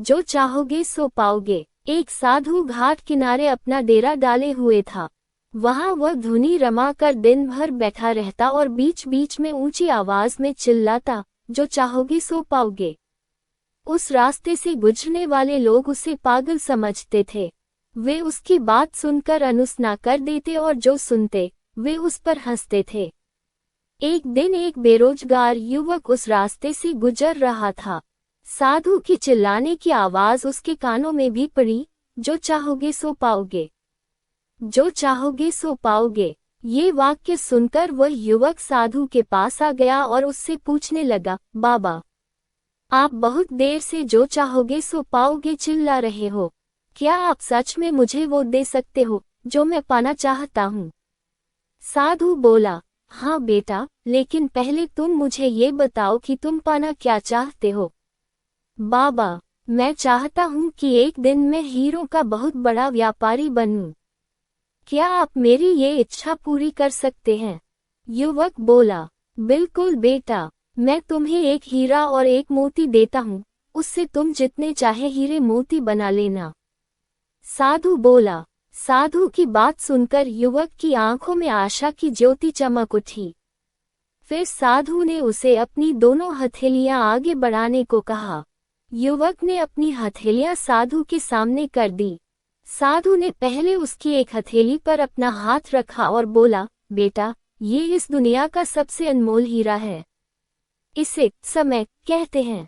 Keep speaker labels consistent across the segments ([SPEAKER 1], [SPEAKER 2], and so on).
[SPEAKER 1] जो चाहोगे सो पाओगे। एक साधु घाट किनारे अपना डेरा डाले हुए था। वहां वह धुनी रमा कर दिन भर बैठा रहता और बीच बीच में ऊंची आवाज में चिल्लाता, जो चाहोगे सो पाओगे। उस रास्ते से गुजरने वाले लोग उसे पागल समझते थे। वे उसकी बात सुनकर अनसुना कर देते और जो सुनते वे उस पर हंसते थे। एक दिन एक बेरोजगार युवक उस रास्ते से गुजर रहा था। साधु की चिल्लाने की आवाज उसके कानों में भी पड़ी, जो चाहोगे सो पाओगे, जो चाहोगे सो पाओगे। ये वाक्य सुनकर वह युवक साधु के पास आ गया और उससे पूछने लगा, बाबा, आप बहुत देर से जो चाहोगे सो पाओगे चिल्ला रहे हो। क्या आप सच में मुझे वो दे सकते हो जो मैं पाना चाहता हूँ? साधु बोला, हाँ बेटा, लेकिन पहले तुम मुझे ये बताओ कि तुम पाना क्या चाहते हो। बाबा, मैं चाहता हूँ कि एक दिन मैं हीरों का बहुत बड़ा व्यापारी बनूं। क्या आप मेरी ये इच्छा पूरी कर सकते हैं? युवक बोला, बिल्कुल बेटा, मैं तुम्हें एक हीरा और एक मोती देता हूँ, उससे तुम जितने चाहे हीरे मोती बना लेना। साधु बोला। साधु की बात सुनकर युवक की आंखों में आशा की ज्योति चमक उठी। फिर साधु ने उसे अपनी दोनों हथेलियां आगे बढ़ाने को कहा। युवक ने अपनी हथेलियां साधु के सामने कर दी। साधु ने पहले उसकी एक हथेली पर अपना हाथ रखा और बोला, बेटा, ये इस दुनिया का सबसे अनमोल हीरा है। इसे समय कहते हैं।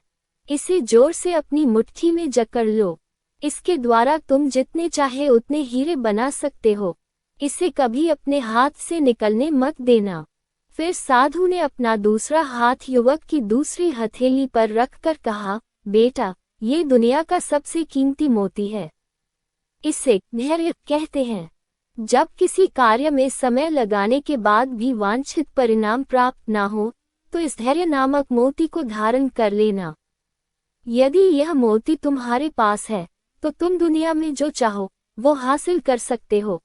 [SPEAKER 1] इसे जोर से अपनी मुट्ठी में जकड़ लो। इसके द्वारा तुम जितने चाहे उतने हीरे बना सकते हो। इसे कभी अपने हाथ से निकलने मत देना। फिर साधु ने अपना दूसरा हाथ युवक की दूसरी हथेली पर रखकर कहा, बेटा, ये दुनिया का सबसे कीमती मोती है। इसे धैर्य कहते हैं। जब किसी कार्य में समय लगाने के बाद भी वांछित परिणाम प्राप्त न हो, तो इस धैर्य नामक मोती को धारण कर लेना। यदि यह मोती तुम्हारे पास है, तो तुम दुनिया में जो चाहो वो हासिल कर सकते हो।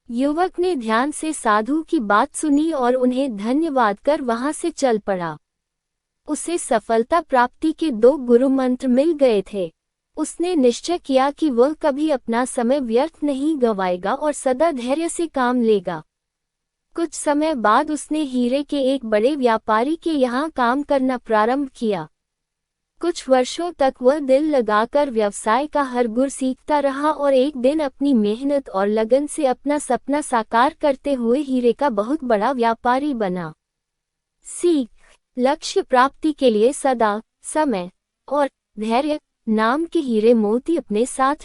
[SPEAKER 1] युवक ने ध्यान से साधु की बात सुनी और उन्हें धन्यवाद कर वहां से चल पड़ा। उसे सफलता प्राप्ति के 2 गुरु मंत्र मिल गए थे। उसने निश्चय किया कि वह कभी अपना समय व्यर्थ नहीं गंवाएगा और सदा धैर्य से काम लेगा। कुछ समय बाद उसने हीरे के एक बड़े व्यापारी के यहाँ काम करना प्रारंभ किया। कुछ वर्षों तक वह दिल लगाकर व्यवसाय का हर गुर सीखता रहा और एक दिन अपनी मेहनत और लगन से अपना सपना साकार करते हुए हीरे का बहुत बड़ा व्यापारी बना। सीख: लक्ष्य प्राप्ति के लिए सदा समय और धैर्य नाम के हीरे मोती अपने साथ